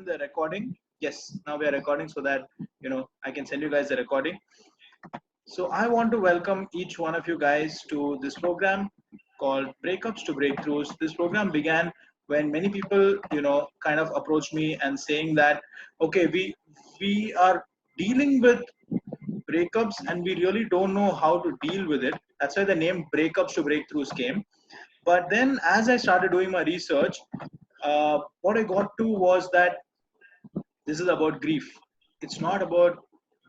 the recording? Yes, now we are recording so that I can send you guys the recording. So I want to welcome each one of you guys to this program called Breakups to Breakthroughs. This program began when many people, kind of approached me and saying that, okay, we are dealing with breakups and we really don't know how to deal with it. That's why the name Breakups to Breakthroughs came. But then, as I started doing my research, what I got to was that this is about grief. It's not about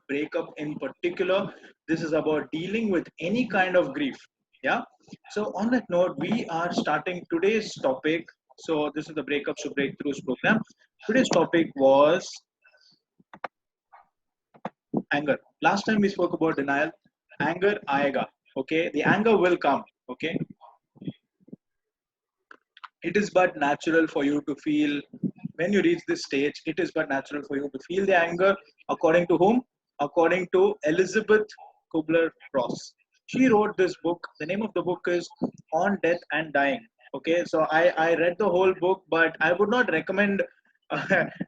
breakup in particular. This is about dealing with any kind of grief. Yeah. So on that note, we are starting today's topic. So this is the Breakups to Breakthroughs program. Today's topic was anger. Last time we spoke about denial. Anger, Aayega. Okay, the anger will come. Okay, it is but natural for you to feel when you reach this stage. It is but natural for you to feel the anger. According to whom? According to Elizabeth Kubler-Ross. She wrote this book. The name of the book is On Death and Dying. Okay, so I read the whole book, but I would not recommend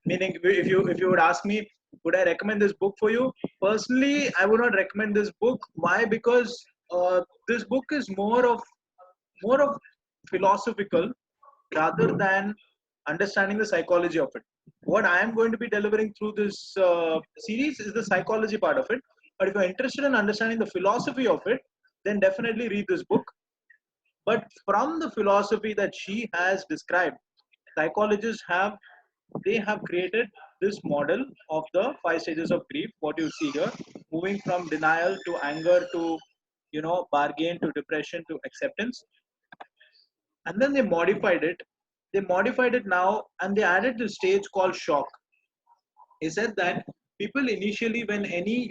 meaning, if you would ask me, would I recommend this book for you? Personally, I would not recommend this book. Why? Because this book is more of philosophical rather than understanding the psychology of it. What I am going to be delivering through this series is the psychology part of it. But if you're interested in understanding the philosophy of it, then definitely read this book. But from the philosophy that she has described, psychologists have created this model of the 5 stages of grief. What you see here, moving from denial to anger to bargain to depression to acceptance, and then they modified it now, and they added the stage called shock. He said that people initially, when any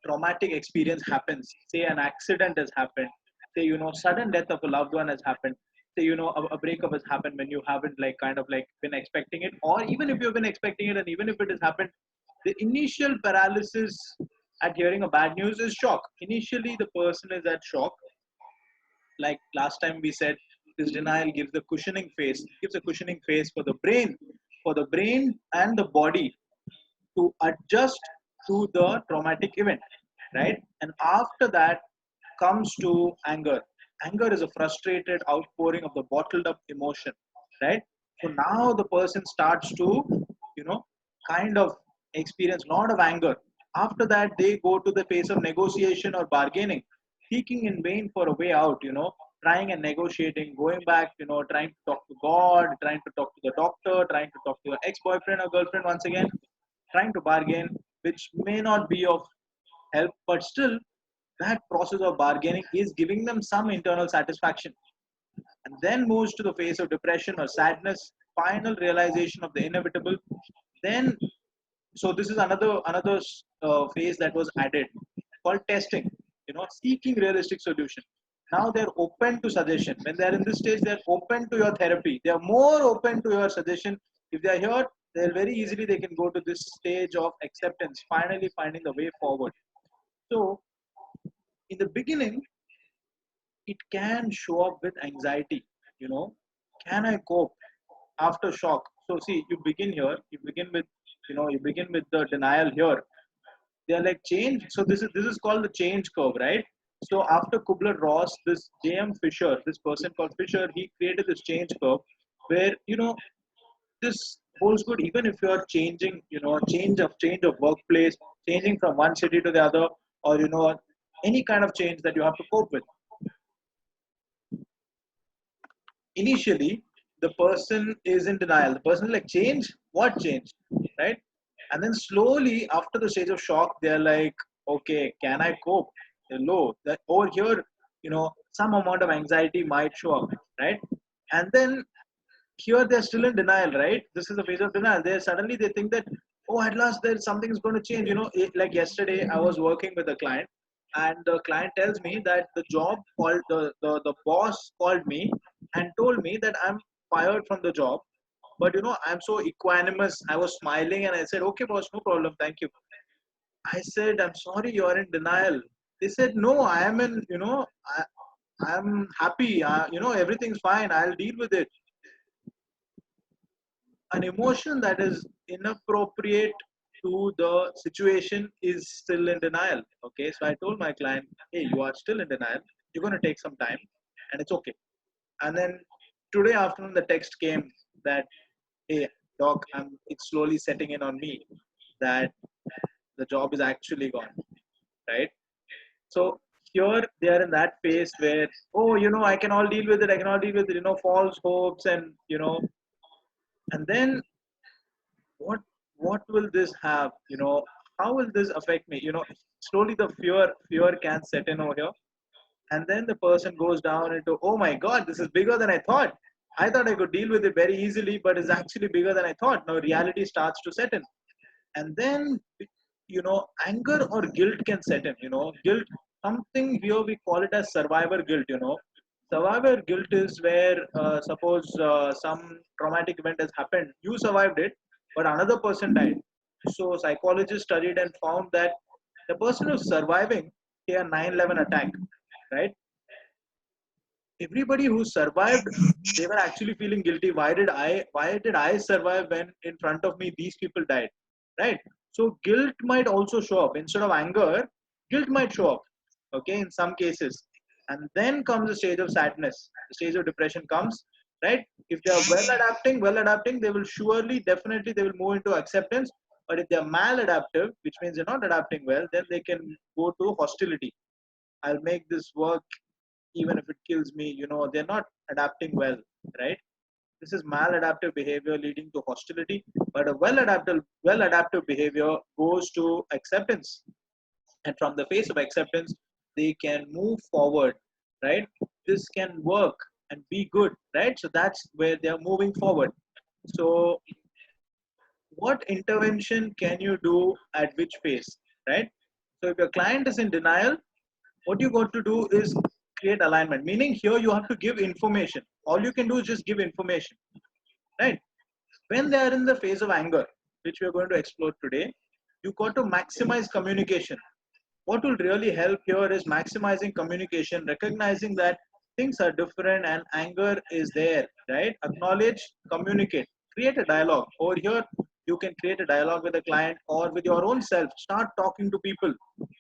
traumatic experience happens, say an accident has happened, say sudden death of a loved one has happened, say a breakup has happened when you haven't like kind of like been expecting it, or even if you've been expecting it and even if it has happened, the initial paralysis at hearing a bad news is shock. Initially the person is at shock. Like last time we said, this denial gives a cushioning phase for the brain and the body to adjust to the traumatic event, right? And after that comes to anger. Anger is a frustrated outpouring of the bottled up emotion, right? So now the person starts to you know kind of experience a lot of anger. After that they go to the phase of negotiation or bargaining, seeking in vain for a way out, trying and negotiating, going back, trying to talk to God, trying to talk to the doctor, trying to talk to your ex-boyfriend or girlfriend once again, trying to bargain, which may not be of help, but still that process of bargaining is giving them some internal satisfaction. And then moves to the phase of depression or sadness, final realization of the inevitable. Then, so this is another phase that was added called testing, seeking realistic solution. Now they're open to suggestion. When they're in this stage, they're open to your therapy. They are more open to your suggestion. If they're here, they'll very easily they can go to this stage of acceptance, finally finding the way forward. So in the beginning, it can show up with anxiety. You know, can I cope after shock? So see, you begin here. You begin with the denial here. They're like change. So this is called the change curve, right? So after Kubler-Ross, this J.M. Fisher, this person called Fisher, he created this change curve where this holds good even if you are changing, change of workplace, changing from one city to the other, or any kind of change that you have to cope with. Initially, the person is in denial. The person is like, change? What change? Right? And then slowly, after the stage of shock, they're like, okay, can I cope? They're low. That over here, some amount of anxiety might show up, right? And then here they're still in denial, right? This is the phase of denial. They suddenly they think that, oh, at last there's something is going to change. Like yesterday, I was working with a client, and the client tells me that the boss called me and told me that I'm fired from the job. But I'm so equanimous. I was smiling and I said, okay, boss, no problem, thank you. I said, I'm sorry, you're in denial. They said, no, I am I'm happy. Everything's fine. I'll deal with it. an emotion that is inappropriate to the situation is still in denial. Okay, so I told my client, hey, you are still in denial. You're going to take some time, and it's okay. And then today afternoon, the text came that, hey, doc, it's slowly setting in on me that the job is actually gone, right? So here they are in that phase where, oh, I can all deal with it. I can all deal with it. False hopes and and then what will this have? How will this affect me? Slowly the fear can set in over here, and then the person goes down into, oh my God, this is bigger than I thought. I thought I could deal with it very easily, but it's actually bigger than I thought. Now reality starts to set in, and then anger or guilt can set in. Guilt, something here we call it as survivor guilt. Survivor guilt is where, suppose some traumatic event has happened, you survived it, but another person died. So psychologists studied and found that the person who's surviving a 9/11 attack, right? Everybody who survived, they were actually feeling guilty. Why did I survive when in front of me these people died, right? So guilt might also show up. Instead of anger, guilt might show up, okay, in some cases. And then comes the stage of sadness, the stage of depression comes, right? If they are well adapting, they will surely, definitely, they will move into acceptance. But if they are maladaptive, which means they're not adapting well, then they can go to hostility. I'll make this work even if it kills me. They're not adapting well, right? This is maladaptive behavior leading to hostility. But a well adaptive behavior goes to acceptance, and from the phase of acceptance, they can move forward, right? This can work and be good, right? So that's where they are moving forward. So what intervention can you do at which phase, right? So if your client is in denial, what you got to do is create alignment, meaning here you have to give information. All you can do is just give information, right? When they are in the phase of anger, which we are going to explore today, you got to maximize communication. What will really help here is maximizing communication, recognizing that things are different and anger is there, right? Acknowledge, communicate, create a dialogue. Over here, you can create a dialogue with a client or with your own self. Start talking to people,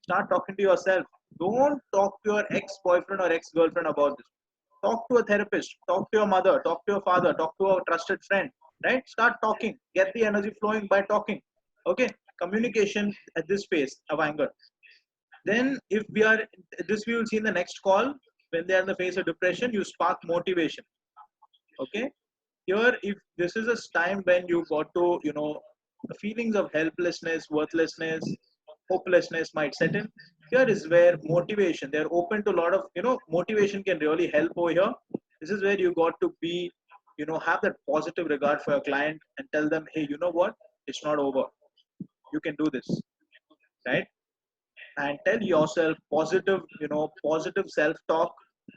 start talking to yourself. Don't talk to your ex-boyfriend or ex-girlfriend about this. Talk to a therapist, talk to your mother, talk to your father, talk to a trusted friend, right? Start talking, get the energy flowing by talking. Okay, communication at this phase of anger. Then, if we are, this we will see in the next call, when they are in the phase of depression, you spark motivation. Okay, here, if this is a time when you got to, the feelings of helplessness, worthlessness, hopelessness might set in. Here is where motivation, they're open to a lot of, motivation can really help over here. This is where you got to be, have that positive regard for your client and tell them, hey, you know what? It's not over. You can do this, right? And tell yourself positive self-talk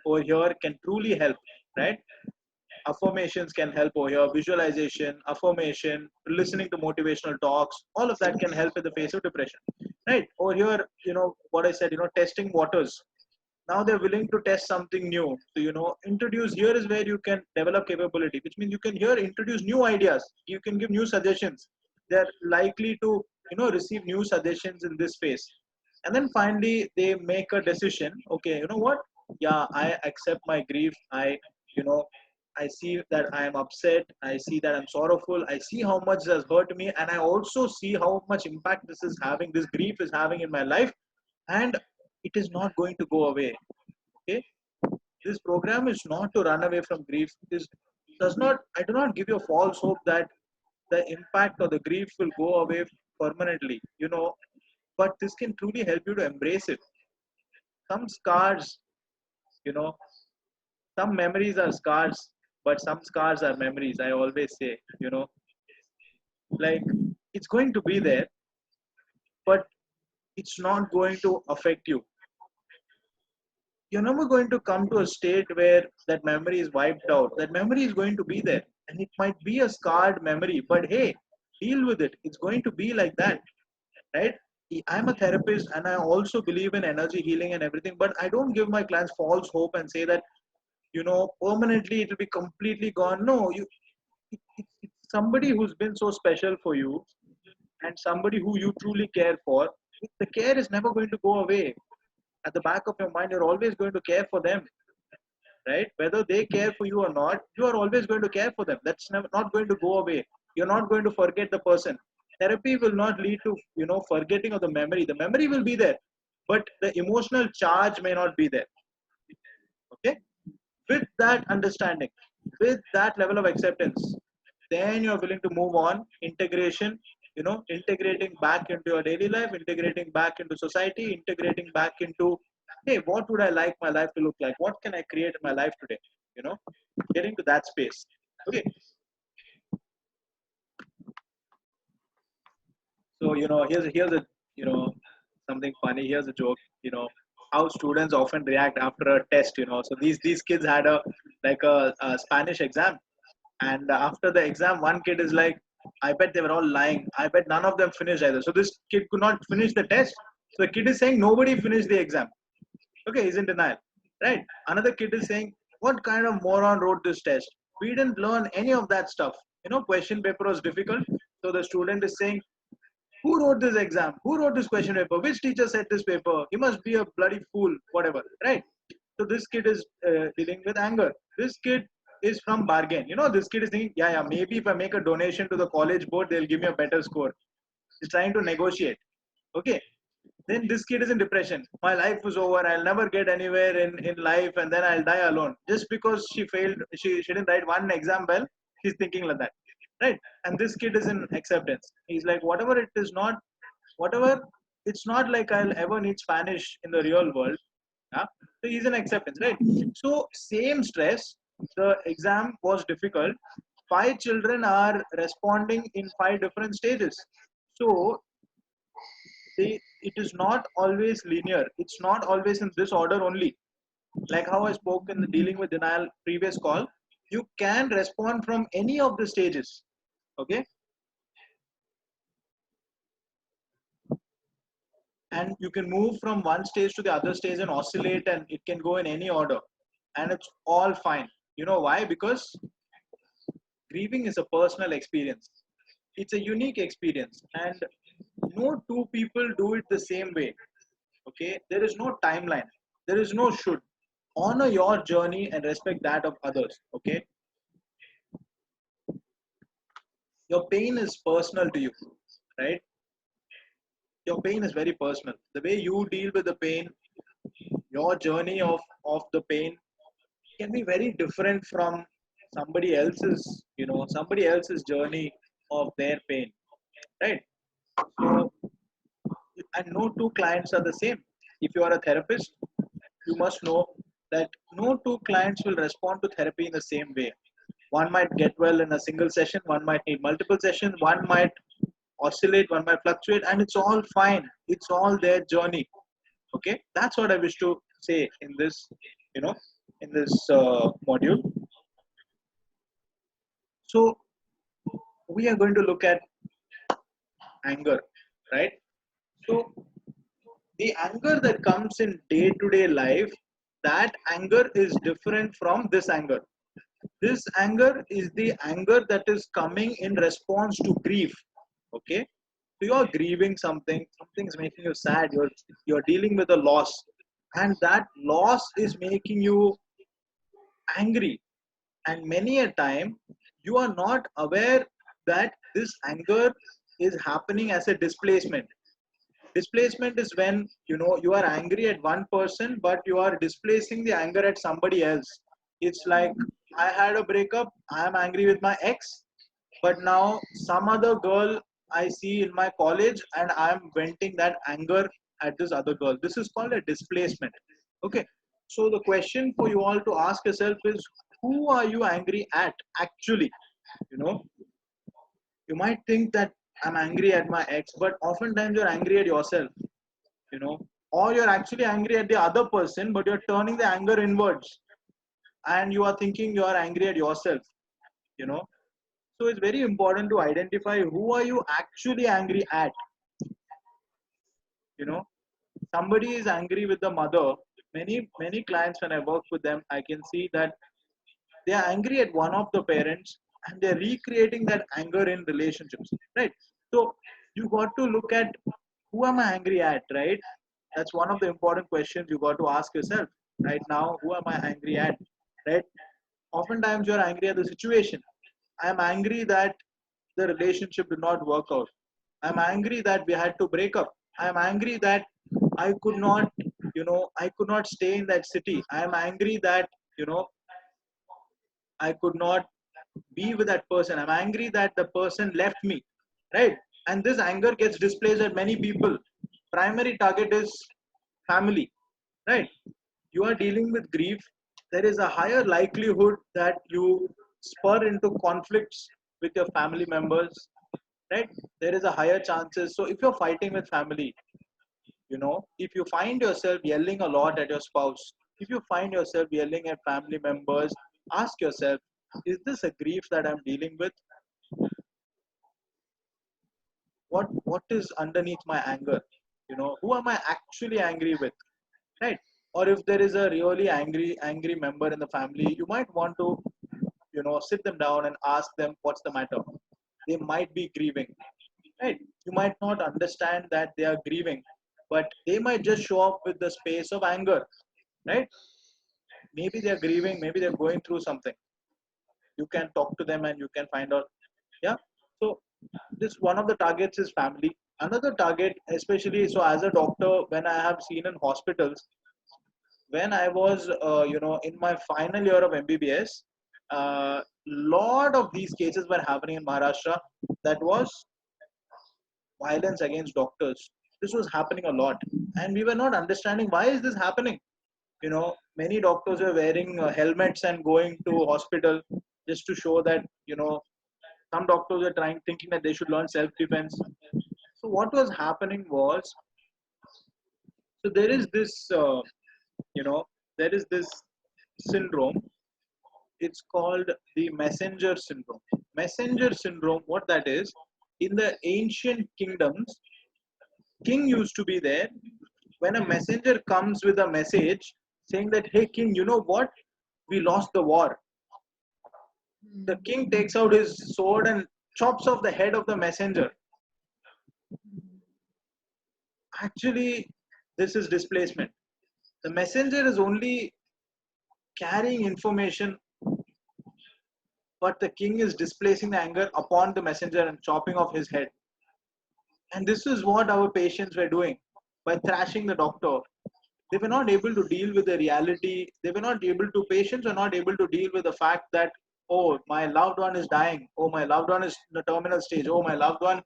over here can truly help, right? Affirmations can help over here, visualization, affirmation, listening to motivational talks, all of that can help in the face of depression, right? Over here, what I said, testing waters. Now they're willing to test something new. So, introduce, here is where you can develop capability, which means you can here introduce new ideas, you can give new suggestions. They're likely to receive new suggestions in this phase. And then finally they make a decision. Okay, you know what, yeah, I accept my grief. You know I see that I am upset, I see that I'm sorrowful, I see how much this has hurt me, and I also see how much impact this grief is having in my life, and it is not going to go away. Okay, this program is not to run away from grief. This does not I do not give you a false hope that the impact or the grief will go away permanently, but this can truly help you to embrace it. Some scars, you know some memories are scars, but some scars are memories. I always say, like, it's going to be there, but it's not going to affect you. You're never going to come to a state where that memory is wiped out. That memory is going to be there, and it might be a scarred memory, but hey, deal with it. It's going to be like that, right? I'm a therapist and I also believe in energy healing and everything, but I don't give my clients false hope and say that, permanently it will be completely gone. No, somebody who's been so special for you and somebody who you truly care for, the care is never going to go away. At the back of your mind, you're always going to care for them, right? Whether they care for you or not, you are always going to care for them. That's never, not going to go away. You're not going to forget the person. Therapy will not lead to, forgetting of the memory. The memory will be there, but the emotional charge may not be there. Okay. With that understanding, with that level of acceptance, then you're willing to move on. Integration, integrating back into your daily life, integrating back into society, integrating back into, hey, what would I like my life to look like? What can I create in my life today? You know, getting to that space. Okay. So, here's a, something funny. Here's a joke. How students often react after a test. So these kids had a Spanish exam, and after the exam, one kid is like, I bet they were all lying. I bet none of them finished either. So this kid could not finish the test. So the kid is saying nobody finished the exam. Okay, he's in denial, right? Another kid is saying, what kind of moron wrote this test? We didn't learn any of that stuff. Question paper was difficult. So the student is saying, who wrote this exam? Who wrote this question paper? Which teacher said this paper? He must be a bloody fool, whatever, right? So this kid is dealing with anger. This kid is from bargain. This kid is thinking, yeah, maybe if I make a donation to the college board, they'll give me a better score. He's trying to negotiate. Okay. Then this kid is in depression. My life was over. I'll never get anywhere in life, and then I'll die alone. Just because she failed, she didn't write one exam well, she's thinking like that. Right? And this kid is in acceptance. He's like, whatever, it's not like I'll ever need Spanish in the real world. Yeah? So he's in acceptance, right? So same stress, the exam was difficult. 5 children are responding in 5 different stages. So it is not always linear. It's not always in this order only. Like how I spoke in the dealing with denial previous call, you can respond from any of the stages. Okay. And you can move from one stage to the other stage and oscillate, and it can go in any order. And it's all fine. You know why? Because grieving is a personal experience. It's a unique experience. And no two people do it the same way. Okay. There is no timeline. There is no should. Honor your journey and respect that of others. Okay. Your pain is personal to you, right? Your pain is very personal. The way you deal with the pain, your journey of the pain can be very different from somebody else's journey of their pain, right? So, and no two clients are the same. If you are a therapist, you must know that no two clients will respond to therapy in the same way. One might get well in a single session, one might need multiple sessions, one might oscillate, one might fluctuate, and it's all fine. It's all their journey. Okay, that's what I wish to say in this, you know, in this module. So we are going to look at anger, right? So the anger that comes in day-to-day life, that anger is different from this anger. This anger is the anger that is coming in response to grief. Okay, so you're grieving something, something's making you sad, you're dealing with a loss, and that loss is making you angry. And many a time you are not aware that this anger is happening as a displacement. Displacement is when you are angry at one person, but you are displacing the anger at somebody else. It's like, I had a breakup, I am angry with my ex, but now some other girl I see in my college, and I am venting that anger at this other girl. This is called a displacement. Okay. So the question for you all to ask yourself is, who are you angry at actually? You know, you might think that I'm angry at my ex, but oftentimes you're angry at yourself, you know, or you're actually angry at the other person, but you're turning the anger inwards, and you are thinking you are angry at yourself, you know. So it's very important to identify who are you actually angry at. You know, somebody is angry with the mother. Many clients, when I work with them, I can see that they are angry at one of the parents, and they're recreating that anger in relationships, right? So you got to look at, who am I angry at, right? That's one of the important questions you got to ask yourself right now. Who am I angry at, right? Oftentimes you're angry at the situation. I am angry that the relationship did not work out. I'm angry that we had to break up. I'm angry that I could not, I could not stay in that city. I'm angry that, you know, I could not be with that person. I'm angry that the person left me, right? And this anger gets displaced at many people. Primary target is family, right? You are dealing with grief. There is a higher likelihood that you spur into conflicts with your family members, right? There is a higher chances. So if you're fighting with family, if you find yourself yelling a lot at your spouse, if you find yourself yelling at family members, ask yourself, is this a grief that I'm dealing with? What is underneath my anger? Who am I actually angry with, right? Or if there is a really angry member in the family, you might want to sit them down and ask them what's the matter. They might be grieving, right? You might not understand that they are grieving, but they might just show up with the space of anger, right? Maybe they're grieving, maybe they're going through something. You can talk to them and you can find out. Yeah. So this, one of the targets is family. Another target, especially so as a doctor, when I have seen in hospitals, when I was in my final year of MBBS, lot of these cases were happening in Maharashtra. That was violence against doctors. This was happening a lot, and we were not understanding why is this happening. Many doctors were wearing helmets and going to hospital just to show that, some doctors were thinking that they should learn self defense. So what was happening was, so there is this you know there is this syndrome. It's called the messenger syndrome. Messenger syndrome, what that is, in the ancient kingdoms, king used to be there. When a messenger comes with a message saying that, hey king, you know what, we lost the war, the king takes out his sword and chops off the head of the messenger. Actually, this is displacement. The messenger is only carrying information, but the king is displacing the anger upon the messenger and chopping off his head. And this is what our patients were doing by thrashing the doctor. They were not able to deal with the reality. They were not able to, patients were not able to deal with the fact that, oh, my loved one is dying. Oh, my loved one is in the terminal stage. Oh, my loved one,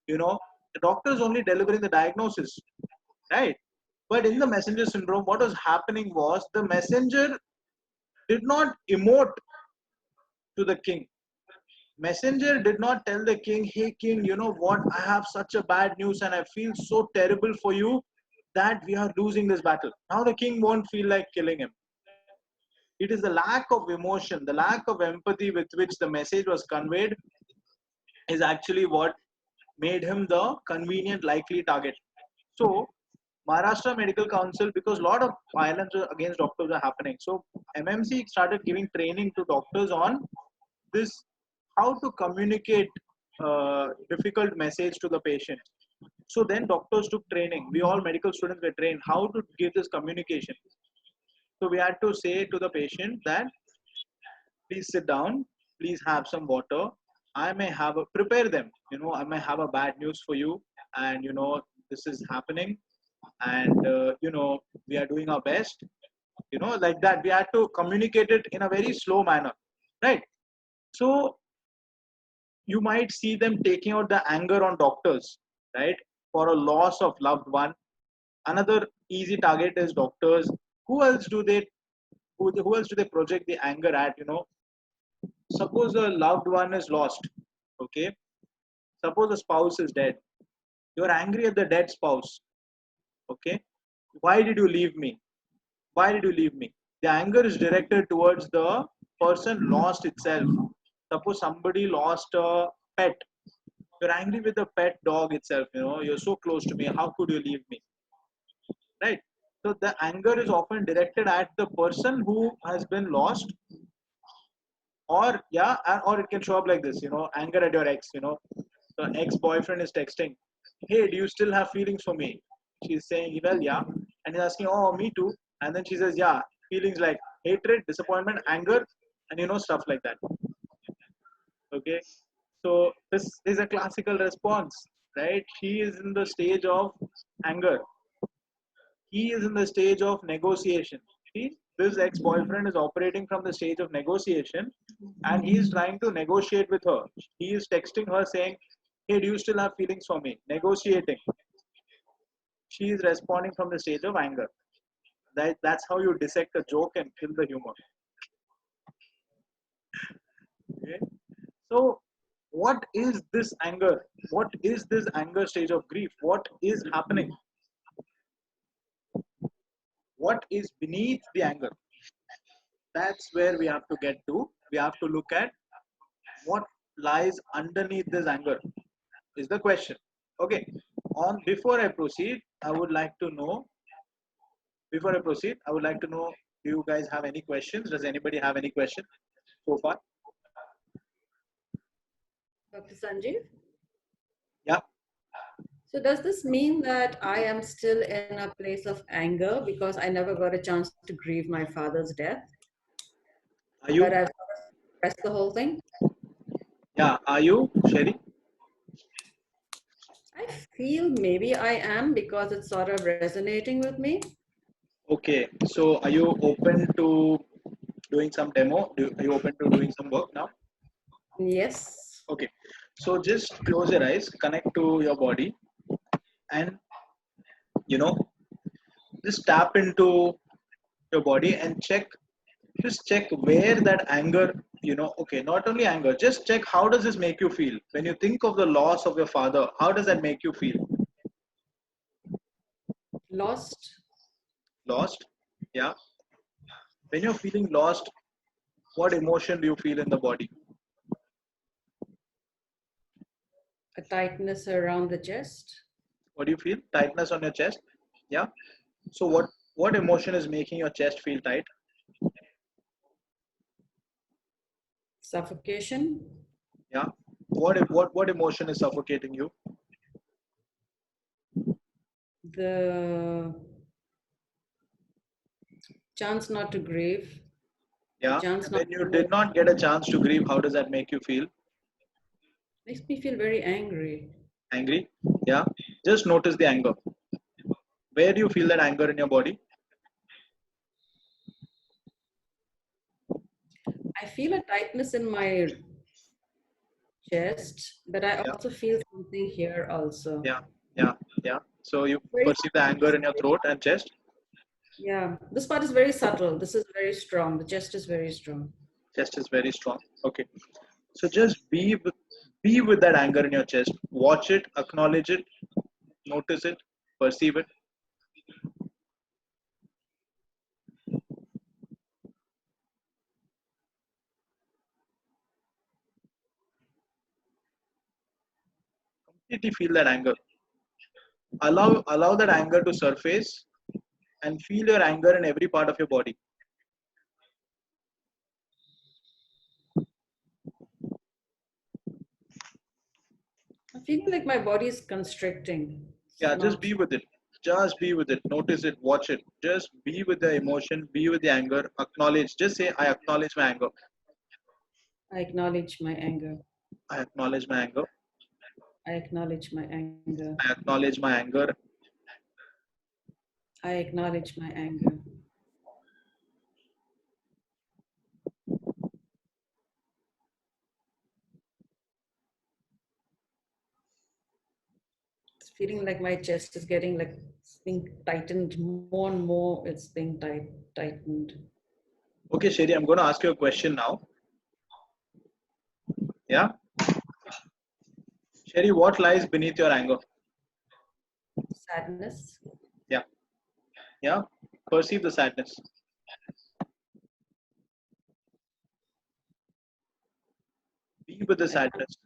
the doctor is only delivering the diagnosis, right? But in the messenger syndrome, what was happening was the messenger did not emote to the king. Messenger did not tell the king, hey king, you know what, I have such a bad news and I feel so terrible for you that we are losing this battle. Now the king won't feel like killing him. It is the lack of emotion, the lack of empathy with which the message was conveyed is actually what made him the convenient likely target. So Maharashtra Medical Council, because a lot of violence against doctors are happening. So MMC started giving training to doctors on this, how to communicate difficult message to the patient. So then doctors took training. We all medical students were trained how to give this communication. So we had to say to the patient that, please sit down, please have some water. I may have a, prepare them, I may have a bad news for you, and this is happening, and we are doing our best, like that. We had to communicate it in a very slow manner, right? So you might see them taking out the anger on doctors, right, for a loss of loved one. Another easy target is doctors. Who else do they who else do they project the anger at? Suppose a loved one is lost, okay? Suppose a spouse is dead. You're angry at the dead spouse, okay? Why did you leave me? Why did you leave me? The anger is directed towards the person lost itself. Suppose somebody lost a pet. You're angry with the pet dog itself. You're so close to me. How could you leave me? Right? So the anger is often directed at the person who has been lost, Or yeah, or it can show up like this, anger at your ex. So ex-boyfriend is texting, hey, do you still have feelings for me? She's saying, well, yeah. And he's asking, oh, me too. And then she says, yeah, feelings like hatred, disappointment, anger, and stuff like that. Okay. So this is a classical response, right? She is in the stage of anger. He is in the stage of negotiation. See, this ex-boyfriend is operating from the stage of negotiation, and he is trying to negotiate with her. He is texting her saying, hey, do you still have feelings for me? Negotiating. She is responding from the stage of anger. That's how you dissect a joke and kill the humor. Okay? So, what is this anger? What is this anger stage of grief? What is happening? What is beneath the anger? That's where we have to get to. We have to look at what lies underneath this anger is the question. Okay. On before I proceed, I would like to know. Before I proceed, I would like to know. Do you guys have any questions? Does anybody have any questions so far? Dr. Sanjeev? Yeah. So does this mean that I am still in a place of anger because I never got a chance to grieve my father's death? Are But you? I've suppressed the whole thing? Yeah. Are you, Sherry? I feel maybe I am because it's sort of resonating with me. Okay. So, are you open to doing some demo? Are you open to doing some work now? Yes. Okay. So, just close your eyes, connect to your body, and you know, just tap into your body and just check where that anger, okay, not only anger, just check how does this make you feel when you think of the loss of your father. How does that make you feel? Lost. Lost. Yeah. When you're feeling lost, what emotion do you feel in the body? A tightness around the chest. What do you feel? Tightness on your chest. Yeah. So what emotion is making your chest feel tight? Suffocation. Yeah. What emotion is suffocating you? The chance not to grieve. The Yeah. chance And not when you to did move not get a chance to grieve, how does that make you feel? makes me feel very angry. Angry. Yeah. Just notice the anger. Where do you feel that anger in your body? I feel a tightness in my chest, but I Yeah. also feel something here also. Yeah. Yeah. Yeah. So you Very, perceive the anger in your throat and chest. yeah. This part is very subtle. This is very strong. The chest is very strong. Chest is very strong. Okay. So just be with that anger in your chest. Watch it, acknowledge it, notice it, perceive it. Completely feel that anger. Allow that anger to surface and feel your anger in every part of your body. I'm feeling like my body is constricting. It's Yeah, just not. be with it. Just be with it. Notice it. Watch it. Just be with the emotion. Be with the anger. Acknowledge. Just say, I acknowledge my anger. I acknowledge my anger. I acknowledge my anger. I acknowledge my anger. I acknowledge my anger. I acknowledge my anger. It's feeling like my chest is getting like it's being tightened more and more. It's being tightened. Okay, Sherry, I'm going to ask you a question now. Yeah. Sherry, what lies beneath your anger? Sadness. Yeah. Yeah. Perceive the sadness. Be with the I can't. sadness.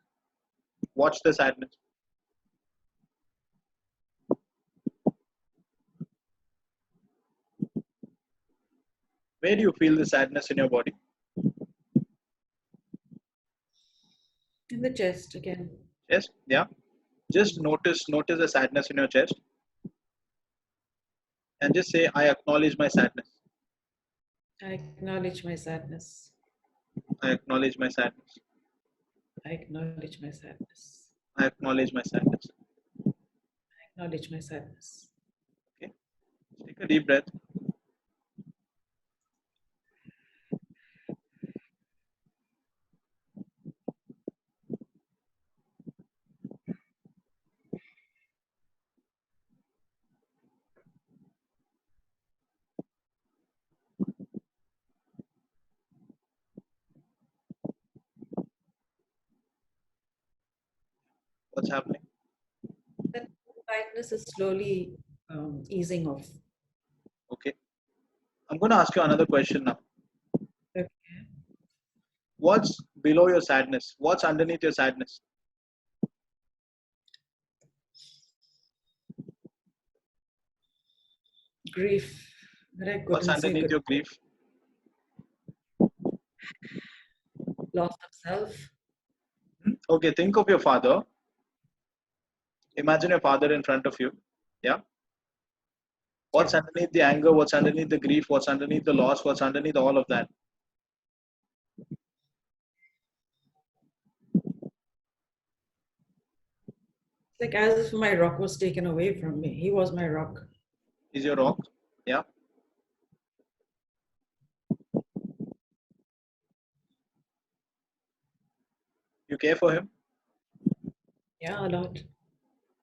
Watch the sadness. Where do you feel the sadness in your body? In the chest again. Chest, yeah. Just notice the sadness in your chest, and just say, I acknowledge my sadness. I acknowledge my sadness. I acknowledge my sadness. I acknowledge my sadness. I acknowledge my sadness. I acknowledge my sadness. Okay. Take a deep breath. What's happening? That tightness is slowly easing off. Okay. I'm going to ask you another question now. Okay. What's below your sadness? What's underneath your sadness? Grief that I What's couldn't say underneath good. your grief? Loss of self. Okay, think of your father. Imagine your father in front of you. Yeah. Yeah. What's underneath the anger? What's underneath the grief? What's underneath the loss? What's underneath all of that? It's like as if my rock was taken away from me. He was my rock. Is your rock? Yeah. You care for him? Yeah, a lot.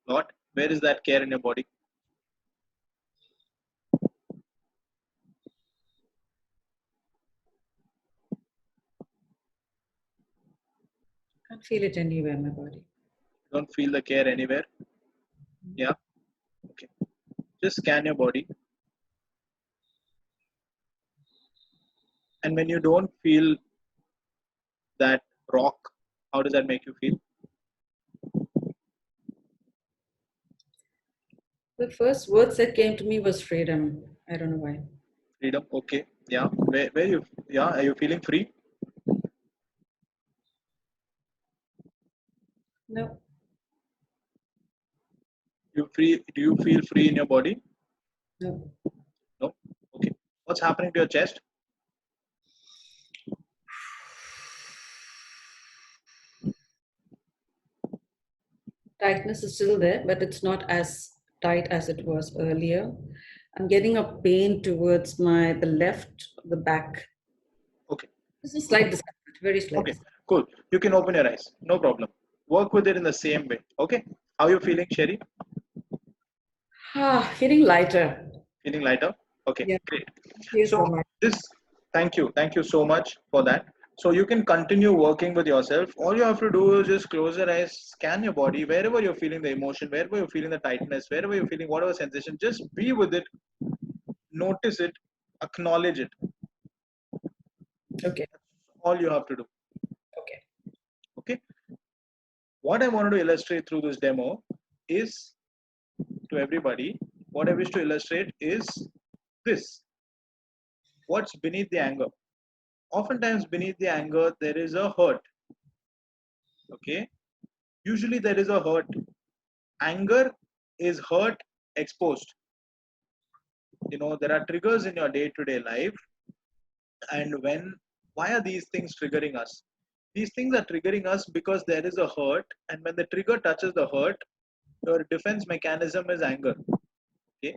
Lot. Where is that care in your body? Can't feel it anywhere in my body. Don't feel the care anywhere. Yeah. Okay. Just scan your body. And when you don't feel that rock, how does that make you feel? The first words that came to me was freedom. I don't know why. Freedom. Okay. Yeah. Where you? Yeah. Are you feeling free? No, You free? Do you feel free in your body? no. No. Okay. What's happening to your chest? Tightness is still there, but it's not as tight as it was earlier. I'm getting a pain towards the left, the back. Okay. This is a slight discomfort, very slight Okay. discomfort. Cool. You can open your eyes. No problem. Work with it in the same way. Okay. How you feeling, Sherry? Feeling lighter. Feeling lighter? Okay. Yeah, Great. thank you So so much. this. Thank you. Thank you so much for that. So you can continue working with yourself. All you have to do is just close your eyes, scan your body, wherever you're feeling the emotion, wherever you're feeling the tightness, wherever you're feeling whatever sensation, just be with it, notice it, acknowledge it. Okay, All you have to do. okay. Okay. What I wanted to illustrate through this demo is to everybody, what I wish to illustrate is this. What's beneath the anger? Oftentimes, beneath the anger, there is a hurt. Okay. Usually, there is a hurt. Anger is hurt exposed. There are triggers in your day to day life. And why are these things triggering us? These things are triggering us because there is a hurt. And when the trigger touches the hurt, your defense mechanism is anger. Okay.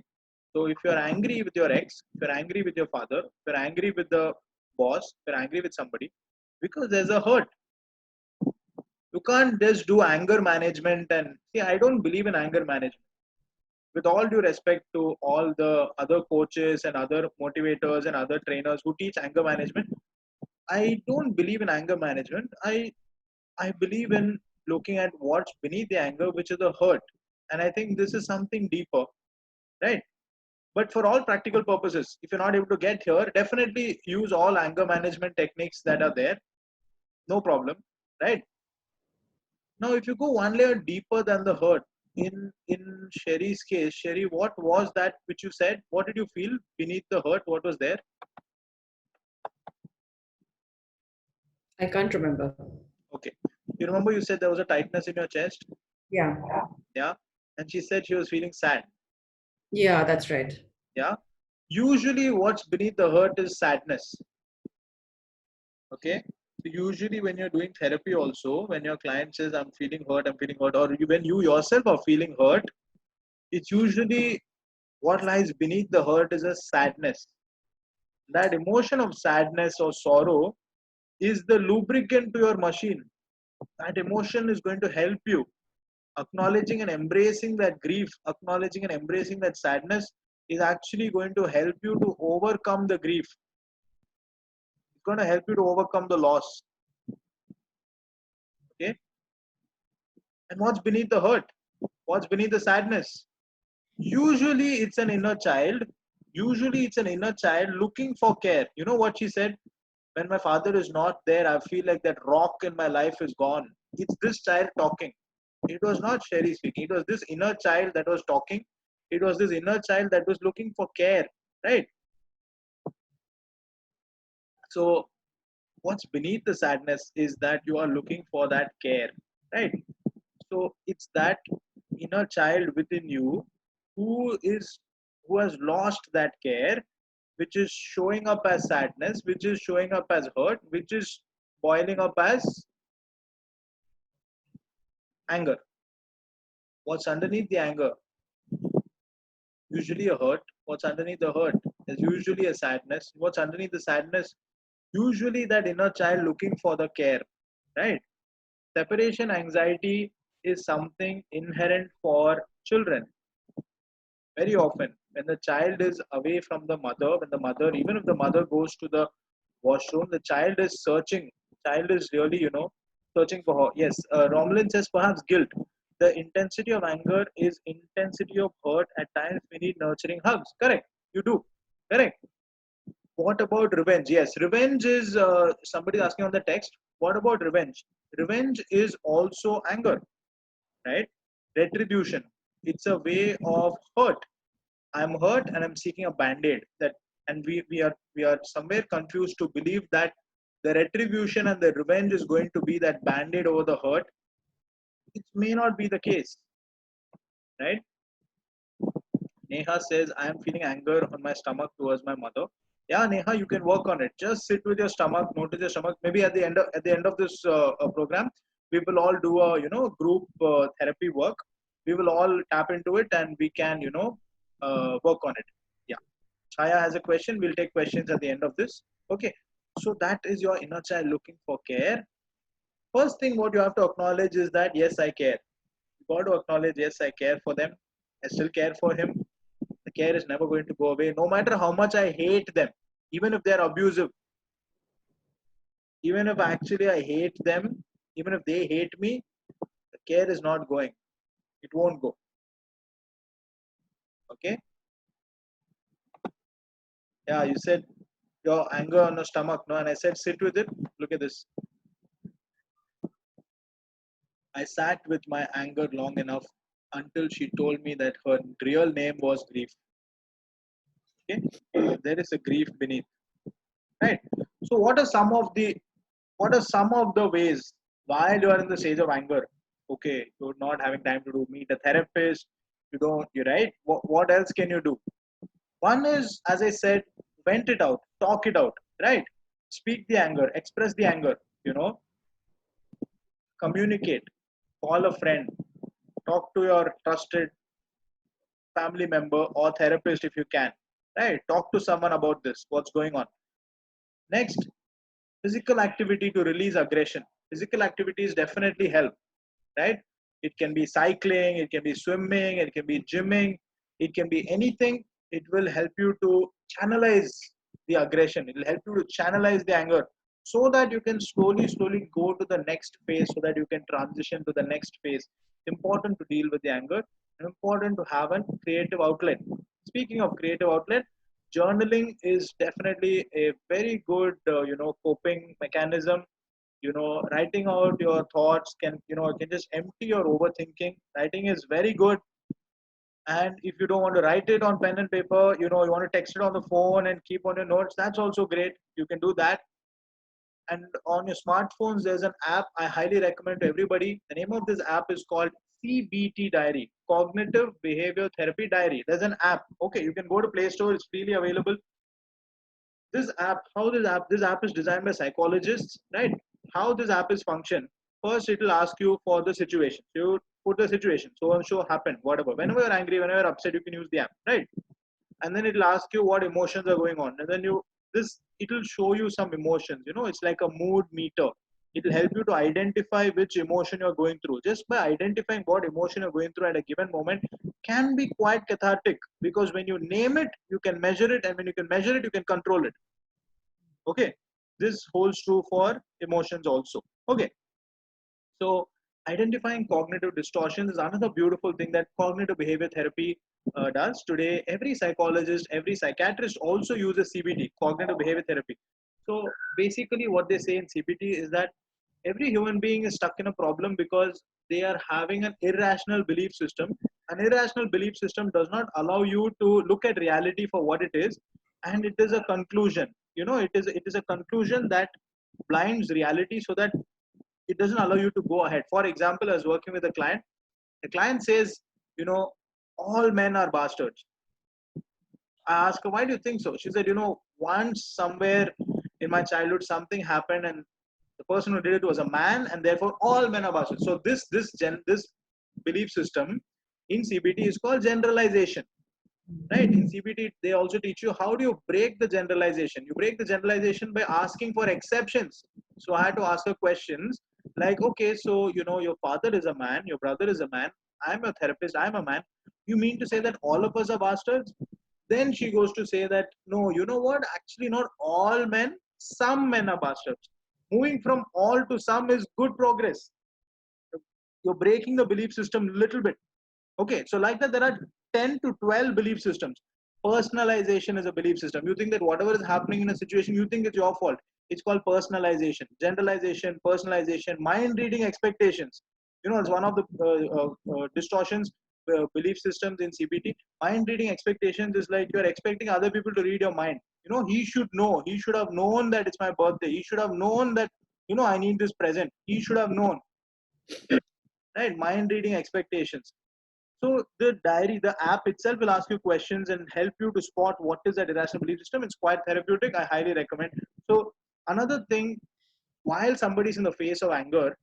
So if you're angry with your ex, if you're angry with your father, if you're angry with the boss, if you're angry with somebody, because there's a hurt. You can't just do anger management. And see, I don't believe in anger management. With all due respect to all the other coaches and other motivators and other trainers who teach anger management, I don't believe in anger management. I believe in looking at what's beneath the anger, which is the hurt. And I think this is something deeper, right? But for all practical purposes, if you're not able to get here, definitely use all anger management techniques that are there. No problem, right? Now, if you go one layer deeper than the hurt, in Sherry's case, Sherry, what was that which you said? What did you feel beneath the hurt? What was there? I can't remember. Okay. You remember you said there was a tightness in your chest? Yeah. Yeah. And she said she was feeling sad. Yeah, that's right. Yeah. Usually what's beneath the hurt is sadness. Okay. So usually when you're doing therapy also, when your client says, I'm feeling hurt, or when you yourself are feeling hurt, it's usually what lies beneath the hurt is a sadness. That emotion of sadness or sorrow is the lubricant to your machine. That emotion is going to help you. Acknowledging and embracing that grief, acknowledging and embracing that sadness is actually going to help you to overcome the grief. It's going to help you to overcome the loss. Okay. And what's beneath the hurt? What's beneath the sadness? Usually it's an inner child. Usually it's an inner child looking for care. You know what she said? When my father is not there, I feel like that rock in my life is gone. It's this child talking. It was not Sherry speaking. It was this inner child that was talking. It was this inner child that was looking for care, right? So, what's beneath the sadness is that you are looking for that care, right? So, it's that inner child within you who is who has lost that care, which is showing up as sadness, which is showing up as hurt, which is boiling up as anger. What's underneath the anger? Usually a hurt. What's underneath the hurt is usually a sadness. What's underneath the sadness? Usually that inner child looking for the care, right? Separation anxiety is something inherent for children. Very often, when the child is away from the mother, when the mother, even if the mother goes to the washroom, the child is searching. Child is really, searching for her. Yes, Romlin says perhaps guilt. The intensity of anger is intensity of hurt. At times, we need nurturing hugs. Correct. You do. Correct. What about revenge? Yes, revenge is somebody asking on the text. What about revenge? Revenge is also anger, right? Retribution. It's a way of hurt. I'm hurt and I'm seeking a band-aid. That and we are somewhere confused to believe that the retribution and the revenge is going to be that band-aid over the hurt. It may not be the case, right? Neha says I am feeling anger on my stomach towards my mother. Yeah, Neha, you can work on it. Just sit with your stomach, notice your stomach. Maybe at the end of this program, we will all do a group therapy work. We will all tap into it and we can work on it. Yeah. Chaya has a question. We'll take questions at the end of this. Okay. So that is your inner child looking for care. First thing what you have to acknowledge is that yes, I care. You got to acknowledge yes, I care for them. I still care for him. The care is never going to go away. No matter how much I hate them, even if they're abusive, even if actually I hate them, even if they hate me, the care is not going. It won't go. Okay. Yeah, you said your anger on your stomach, no, and I said sit with it. Look at this. I sat with my anger long enough until she told me that her real name was grief. Okay, there is a grief beneath, right? So, what are some of the ways while you are in the stage of anger? Okay, you're not having time to do meet a therapist. You don't. You right. What else can you do? One is, as I said, vent it out, talk it out, right? Speak the anger, express the anger. You know, communicate, call a friend, talk to your trusted family member or therapist if you can, right? Talk to someone about this, what's going on. Next, physical activity to release aggression. Physical activities definitely help, right? It can be cycling, it can be swimming, it can be gymming, it can be anything. It will help you to channelize the aggression. It will help you to channelize the anger so that you can slowly go to the next phase, so that you can transition to the next phase. It's important to deal with the anger and important to have a creative outlet. Speaking of creative outlet, journaling is definitely a very good coping mechanism. Writing out your thoughts can just empty your overthinking. Writing is very good. And if you don't want to write it on pen and paper, you want to text it on the phone and keep on your notes, that's also great. You can do that. And on your smartphones, there's an app I highly recommend to everybody. The name of this app is called CBT Diary, Cognitive Behavior Therapy Diary. There's an app. Okay, you can go to Play Store. It's freely available. This app is designed by psychologists, right? How this app is function. First, it will ask you for the situation. You put the situation. So and so happened, whatever. Whenever you're angry, whenever you're upset, you can use the app, right? And then it'll ask you what emotions are going on, and then it'll show you some emotions. It's like a mood meter. It'll help you to identify which emotion you're going through. Just by identifying what emotion you're going through at a given moment can be quite cathartic, because when you name it, you can measure it, and when you can measure it, you can control it. Okay, this holds true for emotions also. Okay, so identifying cognitive distortions is another beautiful thing that cognitive behavior therapy does. Today, every psychologist, every psychiatrist also uses CBT, cognitive behavior therapy. So basically what they say in CBT is that every human being is stuck in a problem because they are having an irrational belief system. An irrational belief system does not allow you to look at reality for what it is, and it is a conclusion. It is a conclusion that blinds reality, so that it doesn't allow you to go ahead. For example, I was working with a client. The client says, all men are bastards. I asked her, why do you think so? She said, once somewhere in my childhood, something happened, and the person who did it was a man, and therefore all men are bastards. So this belief system in CBT is called generalization. Right? In CBT, they also teach you how do you break the generalization. You break the generalization by asking for exceptions. So I had to ask her questions like, okay, so your father is a man, your brother is a man, I'm a therapist, I'm a man. You mean to say that all of us are bastards? Then she goes to say that, no, you know what? Actually, not all men, some men are bastards. Moving from all to some is good progress. You're breaking the belief system little bit. Okay, so like that, there are 10 to 12 belief systems. Personalization is a belief system. You think that whatever is happening in a situation, you think it's your fault. It's called personalization. Generalization, personalization, mind reading expectations. It's one of the distortions, belief systems in CBT. Mind reading expectations is like you're expecting other people to read your mind. He should know. He should have known that it's my birthday. He should have known that, I need this present. He should have known. Right? Mind reading expectations. So the diary, the app itself will ask you questions and help you to spot what is that irrational belief system. It's quite therapeutic. I highly recommend. So another thing, while somebody is in the face of anger,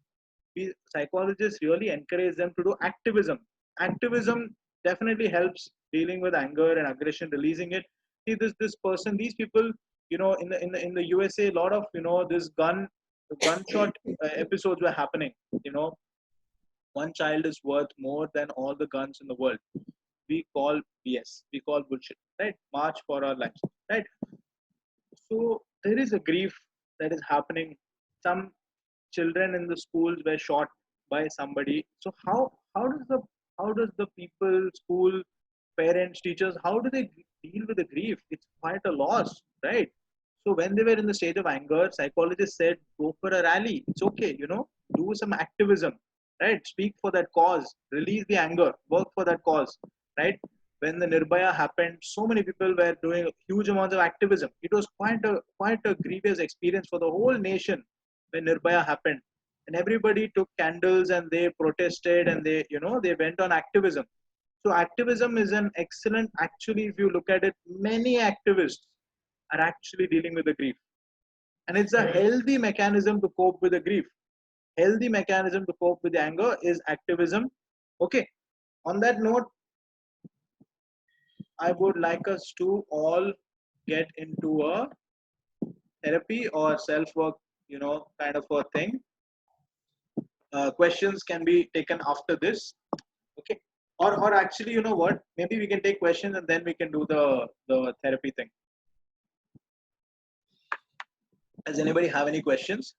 we psychologists really encourage them to do activism. Activism definitely helps dealing with anger and aggression, releasing it. See, this person, these people, in the USA, a lot of this gunshot episodes were happening. One child is worth more than all the guns in the world. We call BS. We call bullshit. Right? March for our lives. Right? So there is a grief that is happening. Some children in the schools were shot by somebody. So how does the people, school, parents, teachers, how do they deal with the grief? It's quite a loss, right? So when they were in the state of anger, psychologists said, go for a rally. It's okay, do some activism, right? Speak for that cause, release the anger, work for that cause, right? When the Nirbhaya happened, so many people were doing huge amounts of activism. It was quite a grievous experience for the whole nation when Nirbhaya happened. And everybody took candles and they protested and they went on activism. So activism is an excellent, actually, if you look at it, many activists are actually dealing with the grief. And it's a healthy mechanism to cope with the grief. Healthy mechanism to cope with the anger is activism. Okay. On that note, I would like us to all get into a therapy or self-work, kind of a thing. Questions can be taken after this. Okay. Or actually, you know what? Maybe we can take questions and then we can do the therapy thing. Does anybody have any questions?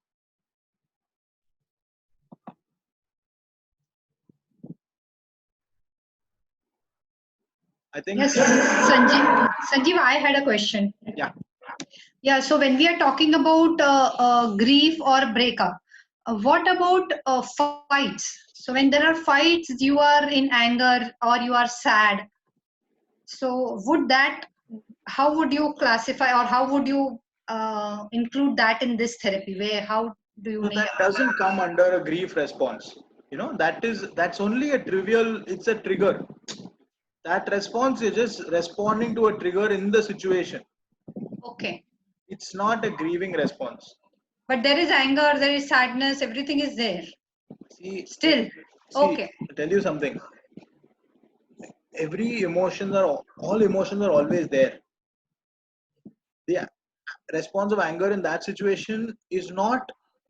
I think. Yes, Sanjeev, I had a question. Yeah. Yeah, so when we are talking about grief or breakup, what about fights? So when there are fights, you are in anger or you are sad. So how would you classify or how would you include that in this therapy? Where, how do you So make? that doesn't come under a grief response. That's only a trivial. It's a trigger. That response is just responding to a trigger in the situation. Okay. It's not a grieving response. But there is anger, there is sadness, everything is there. See, Still. see. Okay. I'll tell you something. Every emotions are all emotions are always there. The response of anger in that situation is not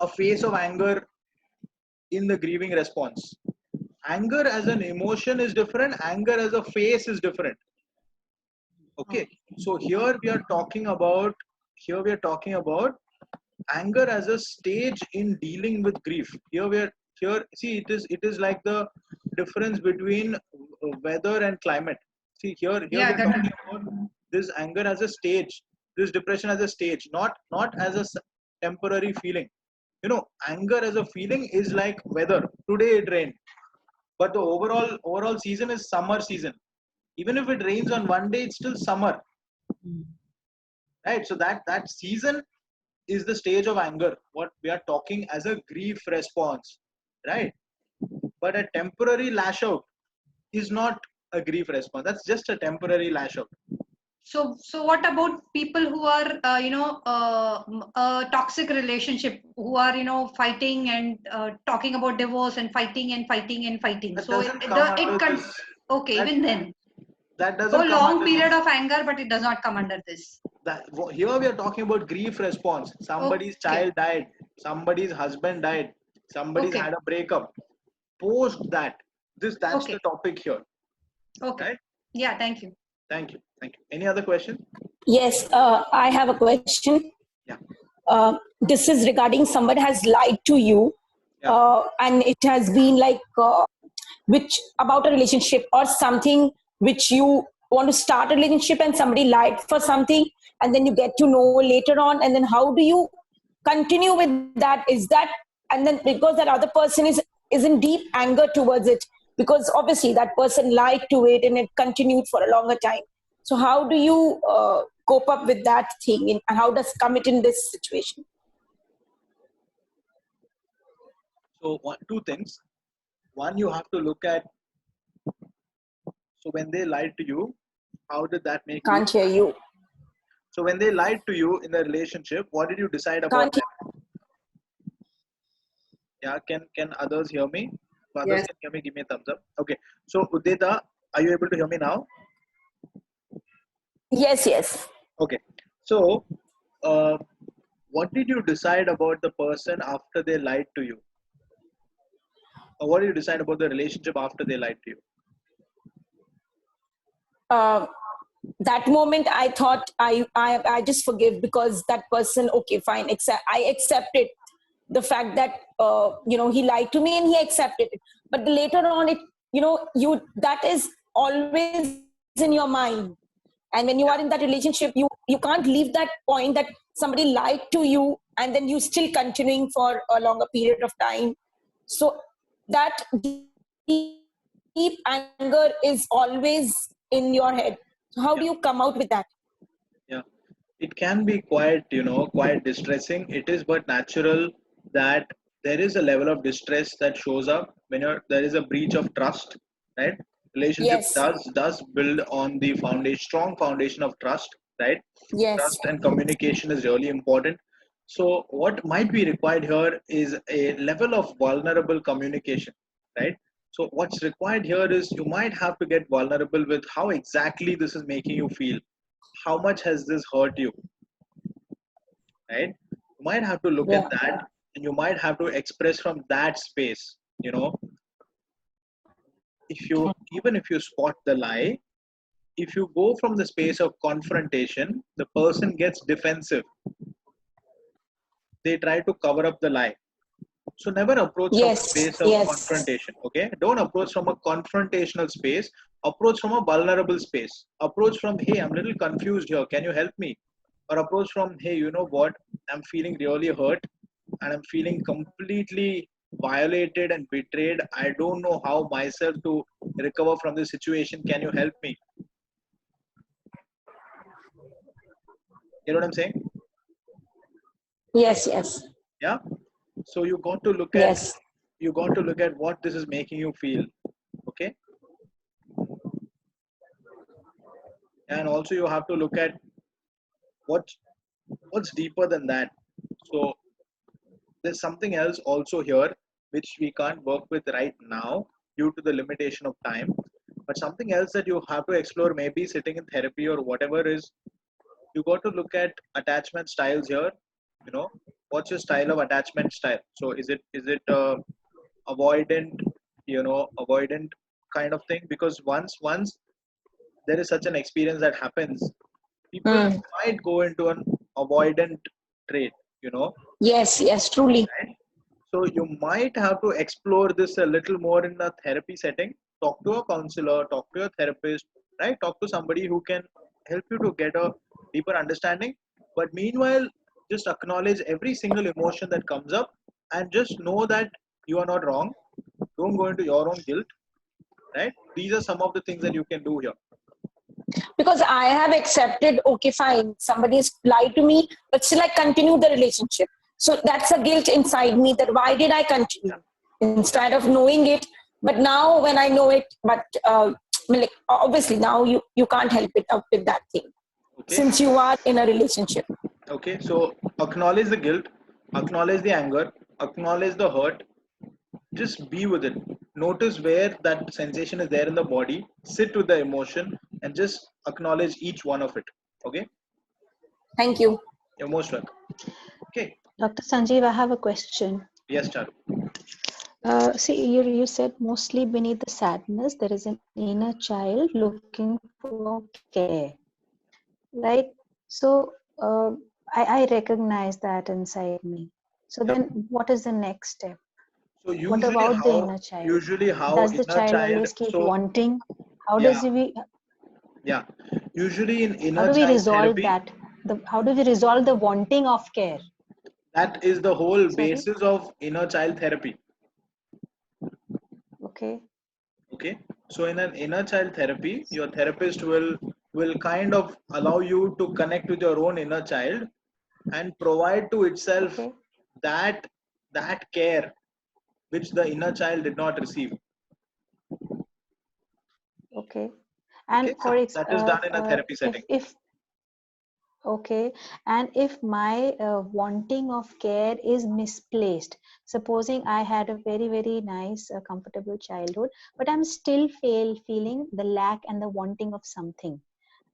a phase of anger in the grieving response. Anger as an emotion is different. Anger as a phase is different. Okay. So here we are talking about anger as a stage in dealing with grief. Here see, it is like the difference between weather and climate. See, here Yeah, we are got it. talking about this anger as a stage, this depression as a stage, not as a temporary feeling. Anger as a feeling is like weather. Today it rained, but the overall season is summer season. Even if it rains on one day, it's still summer, right? So that season is the stage of anger, what we are talking as a grief response, right? But a temporary lash out is not a grief response. That's just a temporary lash out. So what about people who are, a toxic relationship, who are, fighting and talking about divorce and fighting and fighting and fighting? That So doesn't come under this. okay, that even then. that So doesn't come long under period this. of anger, but it does not come under this. Here we are talking about grief response. Somebody's Okay. child died, somebody's husband died, somebody's Okay. had a breakup. Post that, that's Okay. the topic here, Okay. right? Yeah, thank you. Thank you. Any other question? Yes, I have a question. Yeah. This is regarding somebody has lied to you, Yeah. and it has been like which about a relationship or something which you want to start a relationship and somebody lied for something, and then you get to know later on, and then how do you continue with that? Is that, and then because that other person is in deep anger towards it, because obviously that person lied to it and it continued for a longer time. So how do you cope up with that thing, and how does commit in this situation? So two things. One, you have to look at, so when they lied to you, how did that make you? Can't hear you. So when they lied to you in the relationship, what did you decide about Can't hear. them? Yeah, can others hear me? If others Yes. can hear me, give me a thumbs up. Okay. So Udita, are you able to hear me now? Yes, yes. Okay. So what did you decide about the person after they lied to you? Or what did you decide about the relationship after they lied to you? Uh, that moment I thought I just forgive, because that person, okay, fine, I accepted the fact that he lied to me and he accepted it. But later on, you that is always in your mind, and when you are in that relationship, you can't leave that point that somebody lied to you and then you still continuing for a longer period of time. So that deep anger is always in your head. So how do you come out with that? Yeah. It can be quite distressing. It is but natural that there is a level of distress that shows up when there is a breach of trust, right? Relationship Yes, does build on the strong foundation of trust, right? yes. Trust and communication is really important. So what might be required here is a level of vulnerable communication, right? So what's required here is you might have to get vulnerable with how exactly this is making you feel. How much has this hurt you, right? You might have to look at Yeah. that, and you might have to express from that space. If you spot the lie, if you go from the space of confrontation, the person gets defensive. They try to cover up the lie. So never approach from a Yes, space of yes. confrontation. Okay, don't approach from a confrontational space. Approach from a vulnerable space. Approach from, hey, I'm a little confused here, can you help me? Or approach from, hey, you know what, I'm feeling really hurt and I'm feeling completely violated and betrayed. I don't know how myself to recover from this situation, can you help me? You know what I'm saying? Yes, yes, Yeah. So you got to look at yes. what this is making you feel. Okay. And also you have to look at what what's deeper than that. So there's something else also here which we can't work with right now due to the limitation of time. But something else that you have to explore, maybe sitting in therapy or whatever, is you got to look at attachment styles here. You know, what's your style of attachment style? So is it avoidant, avoidant kind of thing? Because once there is such an experience that happens, people Mm. might go into an avoidant trait. You know, Yes, yes, truly. right? So you might have to explore this a little more in a therapy setting. Talk to a counselor, talk to a therapist, right? Talk to somebody who can help you to get a deeper understanding. But meanwhile, just acknowledge every single emotion that comes up and just know that you are not wrong. Don't go into your own guilt, right? These are some of the things that you can do here. Because I have accepted, okay, fine, somebody's lied to me, but still I continue the relationship. So that's a guilt inside me that why did I Yeah. continue instead of knowing it. But now when I know it, but like, obviously now you can't help it up with that thing Okay. since you are in a relationship. Okay. So acknowledge the guilt, acknowledge the anger, acknowledge the hurt, just be with it. Notice where that sensation is there in the body. Sit with the emotion and just acknowledge each one of it. Okay. Thank you. You're most welcome. Okay. Dr. Sanjeev, I have a question. Yes, Charu. See, you said mostly beneath the sadness, there is an inner child looking for care, right? So I recognize that inside me. So Yeah. then what is the next step? So What usually about the how inner child? usually how Does the inner child child. always keep So wanting? How yeah, does we, yeah. Usually in how inner do we child resolve therapy, that? How do we resolve the wanting of care? that is the whole Sorry? basis of inner child therapy. Okay. Okay. So in an inner child therapy, your therapist will kind of allow you to connect with your own inner child and provide to itself Okay. that that care which the inner child did not receive. Okay. Okay, And so for that is done in a therapy setting. if okay, and if my wanting of care is misplaced, supposing I had a very nice, comfortable childhood, but I'm still feeling the lack and the wanting of something.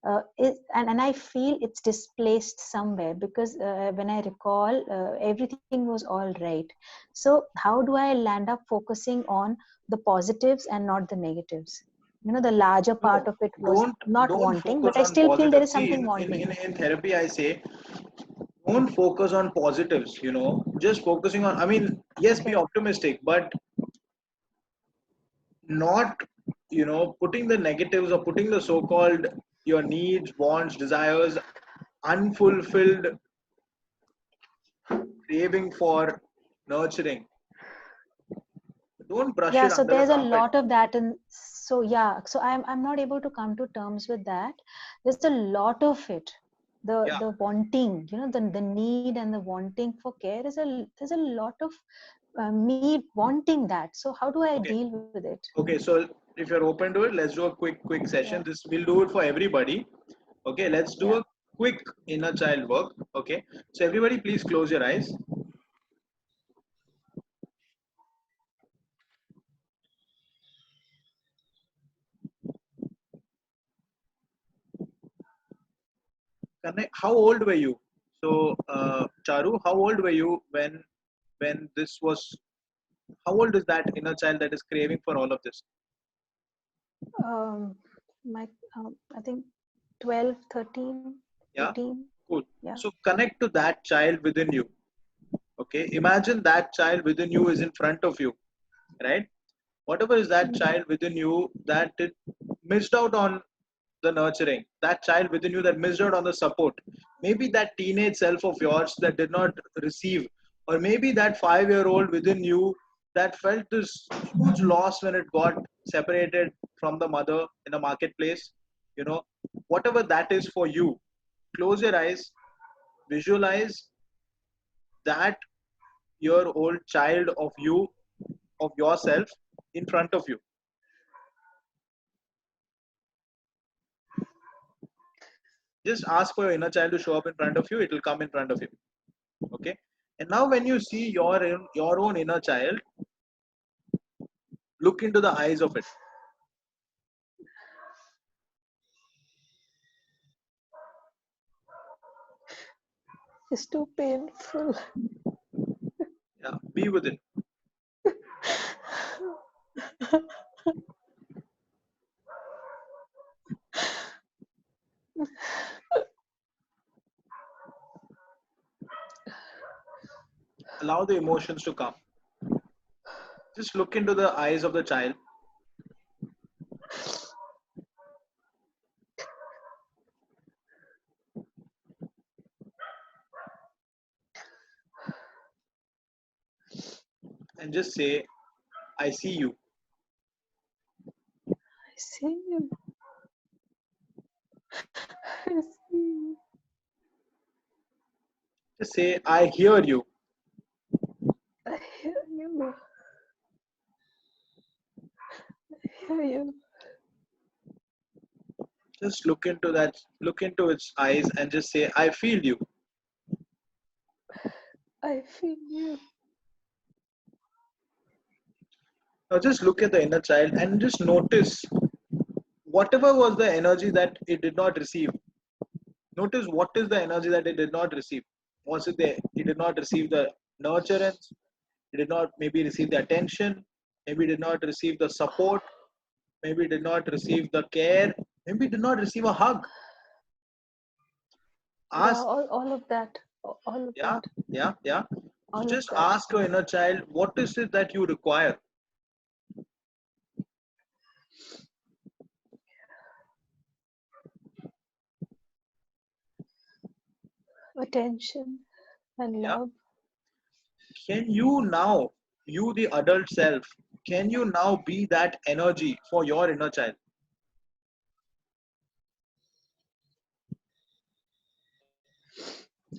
And I feel it's displaced somewhere because when I recall, everything was all right. So how do I land up focusing on the positives and not the negatives? You know, the larger part No, of it was don't not don't wanting, but focus I on still feel there positive. is See, something in wanting. therapy, I say don't focus on positives. Just focusing on. I mean, yes, be Okay. optimistic, but not putting the negatives or putting the so-called your needs, wants, desires, unfulfilled craving for nurturing. Don't brush Yeah, it so under the there's a carpet. lot of that, and so yeah, so I'm not able to come to terms with that. There's a lot of it. Yeah. The wanting, the need and the wanting for care is there's a lot of me wanting that. So how do I Okay. deal with it? Okay. So if you're open to it, let's do a quick Yeah, session. This we'll do it for everybody. Okay. Let's do yeah. a quick inner child work. Okay. So everybody, please close your eyes. Connect. How old were you? So, Charu, how old were you when this was? How old is that inner child that is craving for all of this? Um, my I think 12, 13, Yeah. 14. Cool. Yeah. So connect to that child within you. Okay. Imagine that child within you is in front of you, right? Whatever is that Mm. child within you that it missed out on the nurturing, that child within you that missed out on the support, maybe that teenage self of yours that did not receive, or maybe that 5-year old within you that felt this huge loss when it got separated from the mother in a marketplace. Whatever that is for you, close your eyes, visualize that year old child of you, of yourself, in front of you. Just ask for your inner child to show up in front of you, it will come in front of you. Okay. And now when you see your own inner child, look into the eyes of it. It's too painful. Yeah, be with it. Allow the emotions to come. Just look into the eyes of the child. And just say, I see you. I see you. I see you. Just say, I hear you. I hear you. I hear you. Just look into its eyes and just say, I feel you. I feel you. Now just look at the inner child and just notice whatever was the energy that it did not receive. Notice what is the energy that it did not receive. Was it there? It did not receive the nurturance. It did not maybe receive the attention. Maybe it did not receive the support. Maybe it did not receive the care. Maybe it did not receive a hug. Yeah, Ask, all of that. All of yeah, that. yeah. So All of just that. ask your inner child, what is it that you require? Attention and Yeah. love. Can you now, you the adult self, can you now be that energy for your inner child?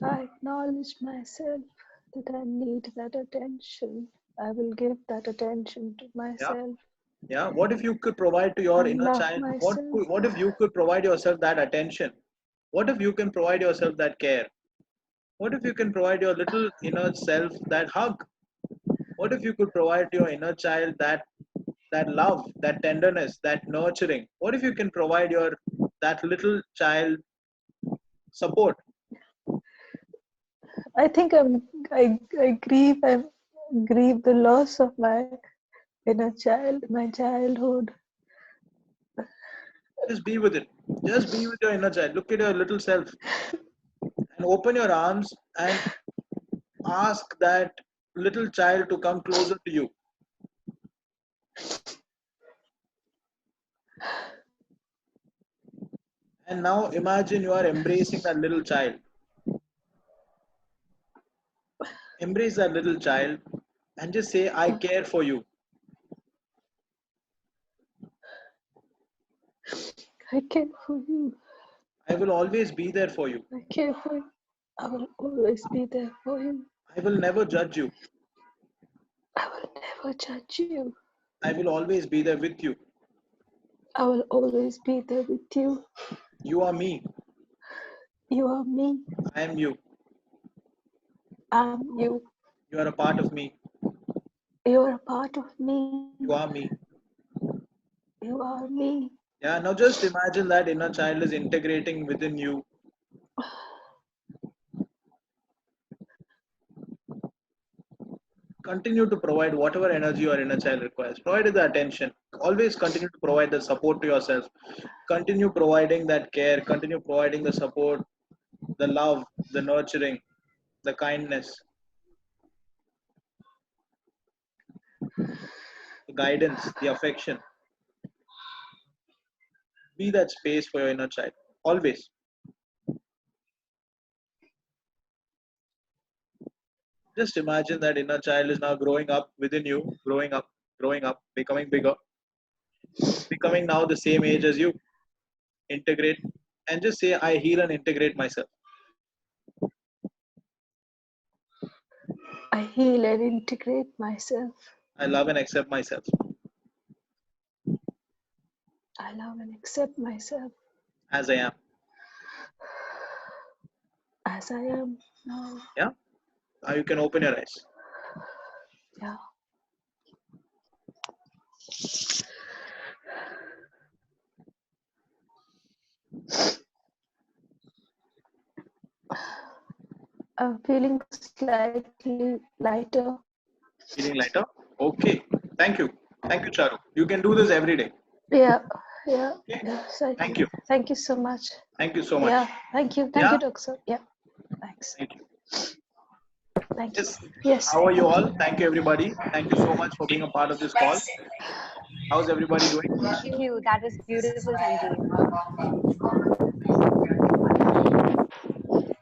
I acknowledge myself that I need that attention. I will give that attention to Yeah. myself Yeah. What if you could provide to your and inner love child? myself. What if you could provide yourself that attention? What if you can provide yourself that care? What if you can provide your little inner self that hug? What if you could provide to your inner child that love, that tenderness, that nurturing? What if you can provide your that little child support? I think I grieve the loss of my inner child, my childhood. Just be with it. Just be with your inner child. Look at your little self and open your arms and ask that little child to come closer to you. And now imagine you are embracing that little child. Embrace that little child and just say, I care for you. I care for you. I will always be there for you. I care for you. I will always be there for you. I will never judge you. I will never judge you. I will always be there with you. I will always be there with you. You are me. You are me. I am you. I'm you. You are a part of me. You are a part of me. You are me. You are me. Yeah, now just imagine that inner child is integrating within you. Continue to provide whatever energy your inner child requires. Provide the attention. Always continue to provide the support to yourself. Continue providing that care. Continue providing the support, the love, the nurturing, the kindness, the guidance, the affection. Be that space for your inner child. Always. Just imagine that inner child is now growing up within you, growing up, becoming bigger, becoming now the same age as you. Integrate and just say, I heal and integrate myself. I heal and integrate myself. I love and accept myself. I love and accept myself As I am. as I am now. Yeah. Now you can open your eyes. Yeah. I'm feeling slightly lighter. Feeling lighter? Okay. Thank you. Thank you, Charu. You can do this every day. Yeah, yeah, Okay. yes, I Thank can. you. Thank you so much. Thank you so much. Yeah, thank you, Yeah. Doctor. Yeah, thanks. Thank you. Thank you. Yes. Yes. How are you all? Thank you, everybody. Thank you so much for being a part of this call. How's everybody doing? Thank you. That is beautiful, Sanjeev.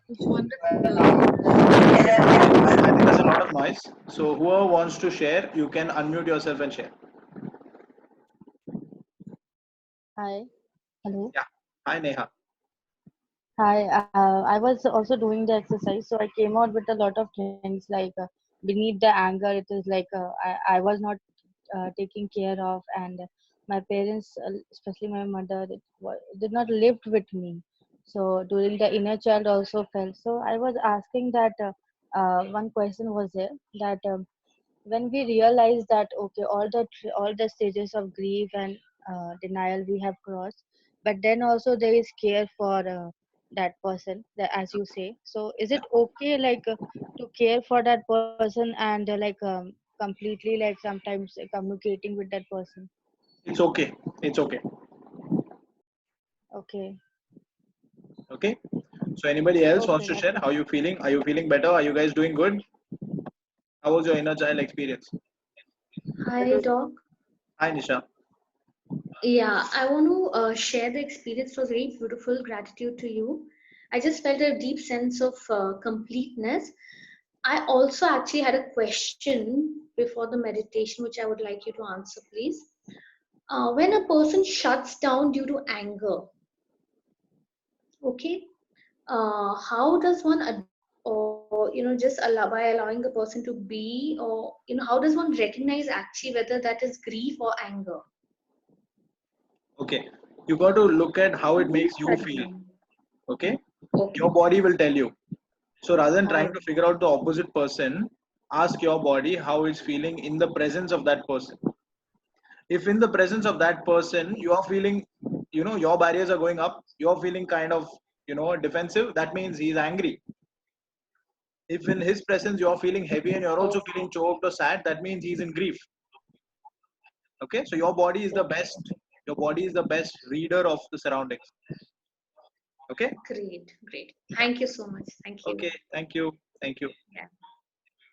It's wonderful. I think there's a lot of noise. So whoever wants to share, you can unmute yourself and share. Hi. Hello. Yeah. Hi, Neha. Hi. I was also doing the exercise, so I came out with a lot of things like beneath the anger, it is like I was not taking care of, and my parents, especially my mother, did not lived with me. So during the inner child also felt. So I was asking that one question was there that when we realize that okay, all the stages of grief and denial we have crossed, but then also there is care for that person, that, as you say. So is it okay like to care for that person and completely like sometimes communicating with that person? It's okay. It's okay. Okay. Okay. So anybody else wants Okay, to that's share? How you feeling? Are you feeling better? Are you guys doing good? How was your inner child experience? Hi, Doc. Hi, Nisha. Yeah, I want to share the experience. It was very beautiful. Gratitude to you. I just felt a deep sense of completeness. I also actually had a question before the meditation, which I would like you to answer, please. When a person shuts down due to anger, okay, how does one or just allow by allowing the person to be, or how does one recognize actually whether that is grief or anger? Okay. You got to look at how it Something makes you shut feel. down. Okay. Okay. Your body will tell you. So rather than trying All to figure out the opposite person, ask your body how it's feeling in the presence of that person. If in the presence of that person you are feeling, your barriers are going up, you're feeling kind of, defensive, that means he's angry. If in his presence you're feeling heavy and you're also feeling choked or sad, that means he's in grief. Okay, so your body is the best. Your body is the best reader of the surroundings. Okay. great, great. Yeah. Thank you so much. Thank you. Okay. Thank you. Thank you. Yeah.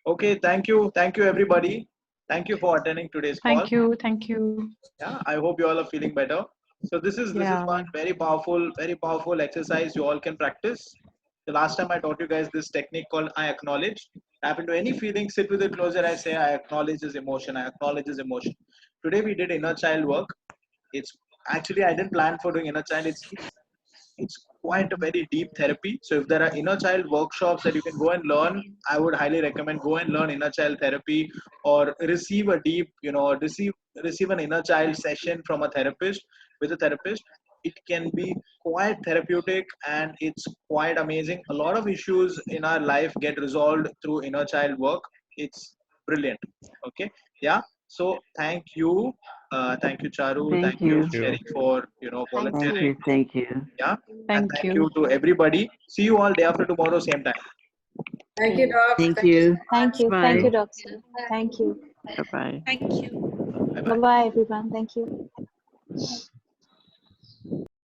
Okay. Thank you. Thank you, everybody. Thank you for attending today's call. Thank you. Thank you. Yeah, I hope you all are feeling better. So this is Yeah. one very powerful exercise you all can practice. The last time I taught you guys this technique called I acknowledge. Tap into any feeling, sit with it, close your eyes, say I acknowledge this emotion, I acknowledge this emotion. Today we did inner child work. It's actually I didn't plan for doing inner child. It's quite a very deep therapy. So if there are inner child workshops that you can go and learn, I would highly recommend go and learn inner child therapy, or receive a deep, receive an inner child session from a therapist, with a therapist. It can be quite therapeutic and it's quite amazing. A lot of issues in our life get resolved through inner child work. It's brilliant. Okay. Yeah. So thank you. Thank you, Charu. Thank Thank you, you. Sherry, for Thank Thank volunteering. you. Thank you. Yeah. And Thank thank you. you to everybody. See you all day after tomorrow, same time. Thank you, Doc. Thank Thank you so you. Thank much. you. Thank Bye. you, Doctor. Thank you. Bye bye. Thank you. Bye Bye bye. bye, everyone. Thank you.